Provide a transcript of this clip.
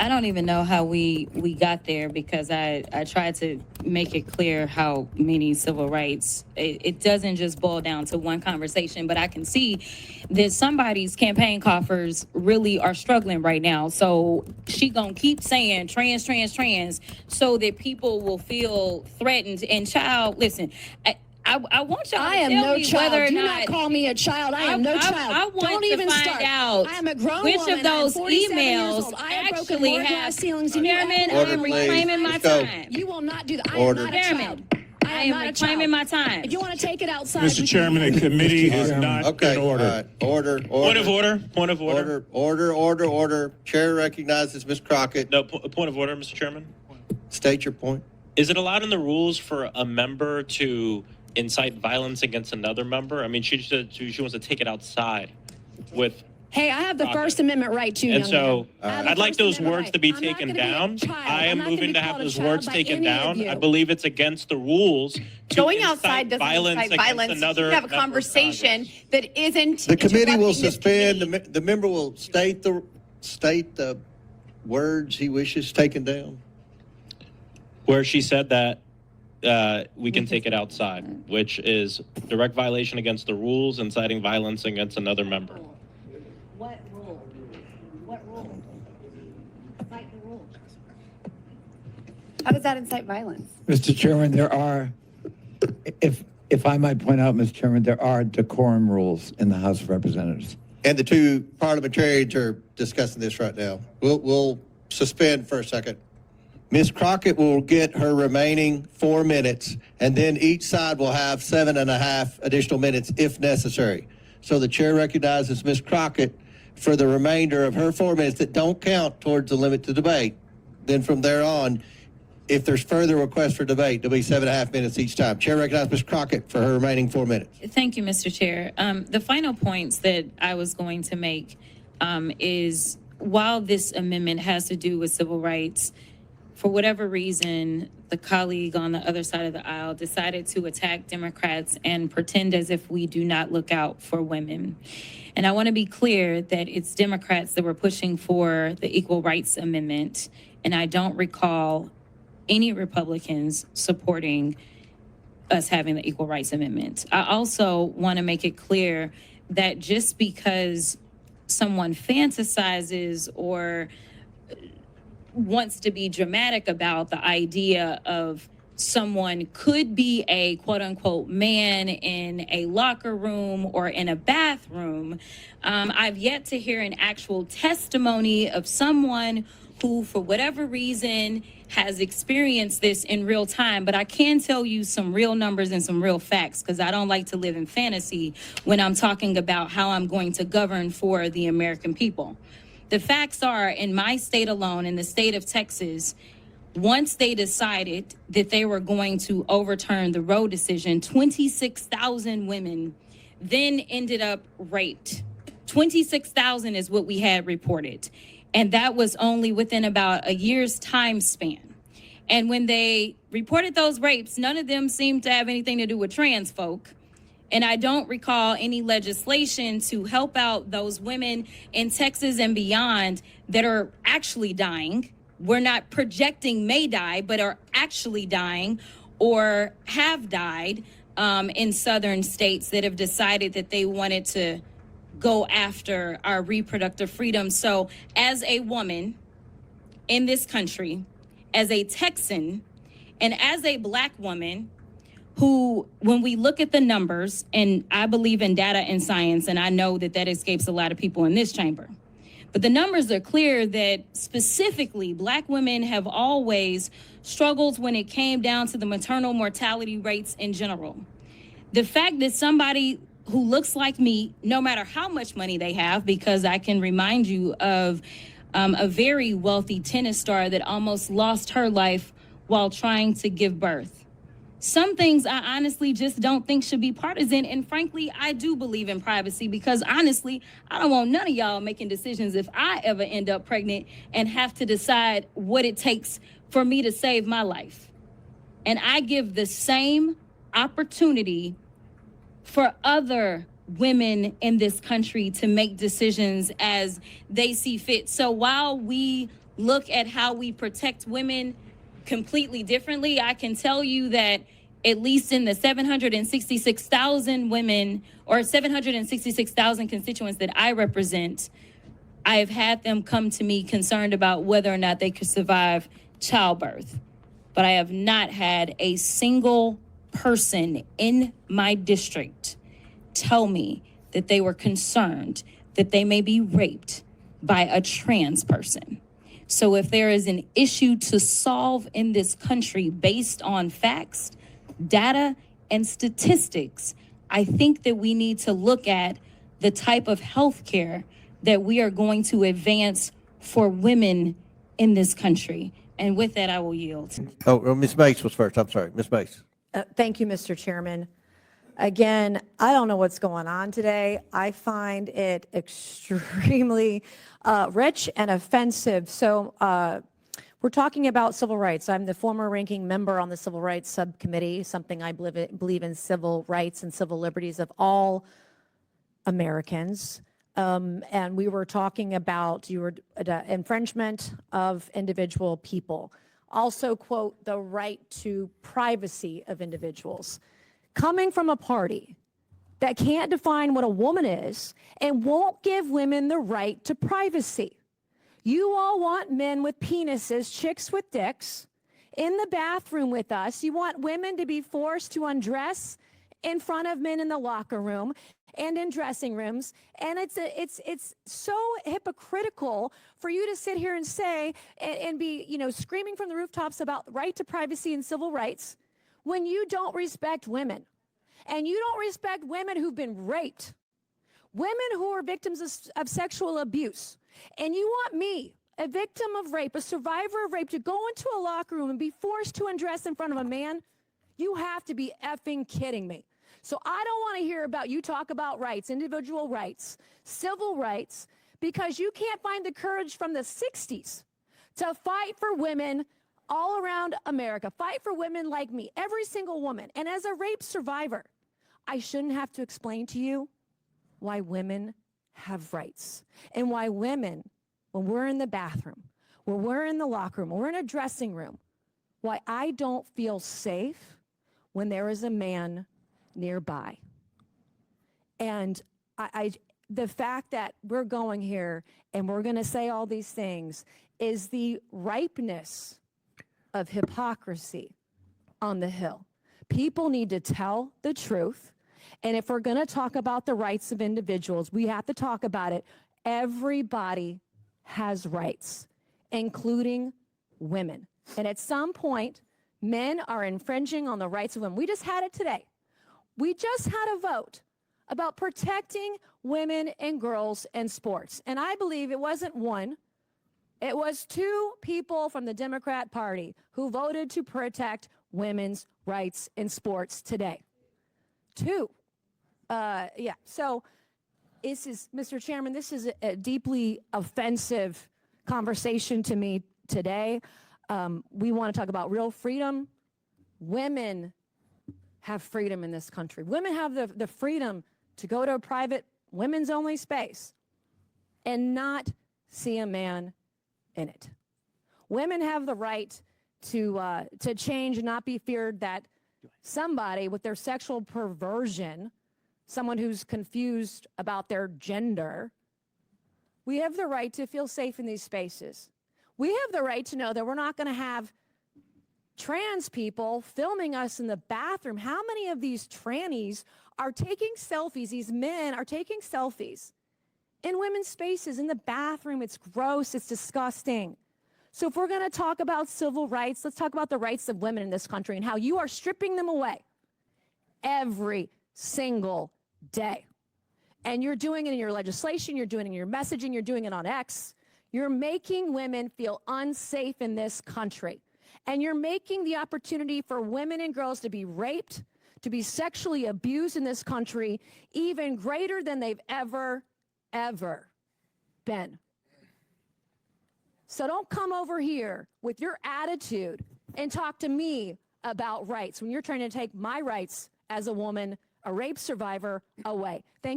I don't even know how we got there, because I tried to make it clear how many civil rights, it doesn't just boil down to one conversation, but I can see that somebody's campaign coffers really are struggling right now. So she gonna keep saying trans, trans, trans, so that people will feel threatened. And child, listen, I want y'all to I am tell no me child. whether or Do not not call me a child. I am no child. I want Don't to even find start. out I am a grown which woman. of those I am 47 years emails old. I have broken actually more have. glass ceilings than you Chairman, ever I will. am reclaiming my Let's go. time. You will not do that. I Order. am not a Chairman, child. I am not a reclaiming child. my time. If you want to take it outside, Mr. Chairman, the committee is not Okay. in order. All right. Order. Point of order. Point of order. Order. Chair recognizes Ms. Crockett. No, point of order, Mr. Chairman. State your point. Is it allowed in the rules for a member to incite violence against another member? I mean, she wants to take it outside with. Hey, I have the First Amendment right too, And young so man. I have the I'd like First those Amendment words right. to be I'm not taken gonna be a down. child. I am I'm not gonna moving be to have called a those child words by taken any of down. you. I believe it's against the rules. To Going incite outside doesn't violence incite against violence. another You have a member of conversation Congress. that isn't. The committee will interrupting this suspend. committee. The member will state the words he wishes taken down. Where she said that we can take it outside, which is direct violation against the rules, inciting violence against another member. What rule? What rule? Cite the rule. How does that incite violence? Mr. Chairman, there are, if I might point out, Mr. Chairman, there are decorum rules in the House of Representatives. And the two parliamentarians are discussing this right now. We'll suspend for a second. Ms. Crockett will get her remaining 4 minutes, and then each side will have 7.5 additional minutes if necessary. So the chair recognizes Ms. Crockett for the remainder of her 4 minutes that don't count towards the limit to debate. Then from there on, if there's further requests for debate, there'll be 7.5 minutes each time. Chair recognizes Ms. Crockett for her remaining 4 minutes. Thank you, Mr. Chair. The final points that I was going to make is, while this amendment has to do with civil rights, for whatever reason, the colleague on the other side of the aisle decided to attack Democrats and pretend as if we do not look out for women. And I want to be clear that it's Democrats that were pushing for the Equal Rights Amendment, and I don't recall any Republicans supporting us having the Equal Rights Amendment. I also want to make it clear that just because someone fantasizes or wants to be dramatic about the idea of someone could be a quote unquote man in a locker room or in a bathroom, I've yet to hear an actual testimony of someone who, for whatever reason, has experienced this in real time. But I can tell you some real numbers and some real facts, because I don't like to live in fantasy when I'm talking about how I'm going to govern for the American people. The facts are, in my state alone, in the state of Texas, once they decided that they were going to overturn the Roe decision, 26,000 women then ended up raped. 26,000 is what we had reported. And that was only within about a year's time span. And when they reported those rapes, none of them seemed to have anything to do with trans folk. And I don't recall any legislation to help out those women in Texas and beyond that are actually dying. We're not projecting may die, but are actually dying or have died in southern states that have decided that they wanted to go after our reproductive freedom. So as a woman in this country, as a Texan, and as a Black woman, who, when we look at the numbers, and I believe in data and science, and I know that that escapes a lot of people in this chamber, but the numbers are clear that specifically Black women have always struggled when it came down to the maternal mortality rates in general. The fact that somebody who looks like me, no matter how much money they have, because I can remind you of a very wealthy tennis star that almost lost her life while trying to give birth. Some things I honestly just don't think should be partisan. And frankly, I do believe in privacy, because honestly, I don't want none of y'all making decisions if I ever end up pregnant and have to decide what it takes for me to save my life. And I give the same opportunity for other women in this country to make decisions as they see fit. So while we look at how we protect women completely differently. I can tell you that at least in the 766,000 women or 766,000 constituents that I represent, I have had them come to me concerned about whether or not they could survive childbirth. But I have not had a single person in my district tell me that they were concerned that they may be raped by a trans person. So if there is an issue to solve in this country based on facts, data, and statistics, I think that we need to look at the type of health care that we are going to advance for women in this country. And with that, I will yield. Oh, Ms. Mace was first. I'm sorry. Ms. Mace. Thank you, Mr. Chairman. Again, I don't know what's going on today. I find it extremely rich and offensive. So we're talking about civil rights. I'm the former ranking member on the Civil Rights Subcommittee, something I believe in civil rights and civil liberties of all Americans. And we were talking about infringement of individual people. Also, quote, the right to privacy of individuals. Coming from a party that can't define what a woman is and won't give women the right to privacy. You all want men with penises, chicks with dicks, in the bathroom with us. You want women to be forced to undress in front of men in the locker room and in dressing rooms. And it's so hypocritical for you to sit here and say and be, screaming from the rooftops about the right to privacy and civil rights when you don't respect women. And you don't respect women who've been raped, women who are victims of sexual abuse. And you want me, a victim of rape, a survivor of rape, to go into a locker room and be forced to undress in front of a man? You have to be effing kidding me. So I don't want to hear about you talk about rights, individual rights, civil rights, because you can't find the courage from the 60s to fight for women all around America, fight for women like me, every single woman. And as a rape survivor, I shouldn't have to explain to you why women have rights and why women, when we're in the bathroom, when we're in the locker room, when we're in a dressing room, why I don't feel safe when there is a man nearby. And the fact that we're going here and we're going to say all these things is the ripeness of hypocrisy on the Hill. People need to tell the truth. And if we're going to talk about the rights of individuals, we have to talk about it. Everybody has rights, including women. And at some point, men are infringing on the rights of women. We just had it today. We just had a vote about protecting women and girls in sports. And I believe it wasn't one. It was two people from the Democrat Party who voted to protect women's rights in sports today. Two. So this is, Mr. Chairman, this is a deeply offensive conversation to me today. We want to talk about real freedom. Women have freedom in this country. Women have the freedom to go to a private women's only space and not see a man in it. Women have the right to change and not be feared that somebody with their sexual perversion, someone who's confused about their gender, we have the right to feel safe in these spaces. We have the right to know that we're not going to have trans people filming us in the bathroom. How many of these trannies are taking selfies? These men are taking selfies in women's spaces, in the bathroom. It's gross. It's disgusting. So if we're going to talk about civil rights, let's talk about the rights of women in this country and how you are stripping them away every single day. And you're doing it in your legislation. You're doing it in your messaging. You're doing it on X. You're making women feel unsafe in this country. And you're making the opportunity for women and girls to be raped, to be sexually abused in this country even greater than they've ever been. So don't come over here with your attitude and talk to me about rights when you're trying to take my rights as a woman, a rape survivor, away. Thank you.